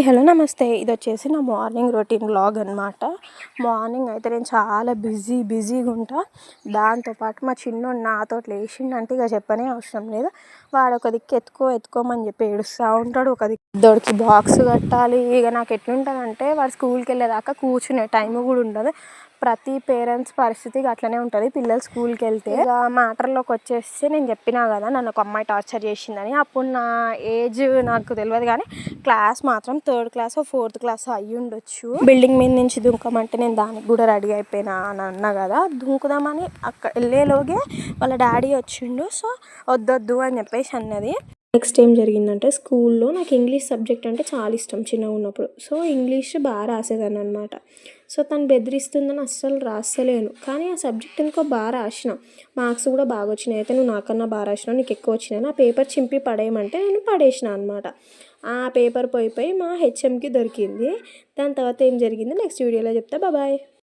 Hi hello నమస్తే. ఇది వచ్చేసి నా మార్నింగ్ రొటీన్ వ్లాగ్ అనమాట. మార్నింగ్ అయితే నేను చాలా బిజీగా ఉంటా. దాంతోపాటు మా చిన్నోడు నాతో లేచిండంటే ఇక చెప్పనే అవసరం లేదు. వాడు ఒక దిక్కు ఎత్తుకోమని చెప్పి ఏడుస్తూ ఉంటాడు. ఒక దిక్కు పెద్దోడికి బాక్స్ కట్టాలి. ఇక నాకు ఎట్లుంటుందంటే వాడు స్కూల్కి వెళ్ళేదాకా కూర్చునే టైం కూడా ఉండదు. ప్రతి పేరెంట్స్ పరిస్థితి అట్లనే ఉంటుంది. పిల్లలు స్కూల్కి వెళ్తే ఇక మ్యాటర్లోకి వచ్చేస్తే నేను చెప్పినా కదా నన్ను ఒక అమ్మాయి టార్చర్ చేసిందని. అప్పుడు నా ఏజ్ నాకు తెలియదు కానీ క్లాస్ మాత్రం 3rd క్లాస్ 4th క్లాస్ అయ్యి ఉండొచ్చు. బిల్డింగ్ మీద నుంచి దుంకమంటే నేను దానికి కూడా రెడీ అయిపోయినా అని అన్నా కదా. దుంకుదామని అక్కడ వెళ్ళేలోగే వాళ్ళ డాడీ వచ్చిండు. సో వద్దొద్దు అని చెప్పేసి అన్నది. నెక్స్ట్ ఏం జరిగిందంటే స్కూల్లో నాకు ఇంగ్లీష్ సబ్జెక్ట్ అంటే చాలా ఇష్టం చిన్నగా ఉన్నప్పుడు. సో ఇంగ్లీష్ బాగా రాసేదాన్ని అనమాట. సో తను బెదిరిస్తుందని అస్సలు రాస్తలేను, కానీ ఆ సబ్జెక్ట్ ఎందుకో బాగా రాసిన, మార్క్స్ కూడా బాగా వచ్చినాయి. అయితే నువ్వు నాకన్నా బాగా రాసినావు, నీకు ఎక్కువ వచ్చినాయి. ఆ పేపర్ చింపి పడేయమంటే నేను పడేసిన అనమాట. ఆ పేపర్ పోయి మా హెచ్ఎంకి దొరికింది. దాని తర్వాత ఏం జరిగింది నెక్స్ట్ వీడియోలో చెప్తా. బాయ్.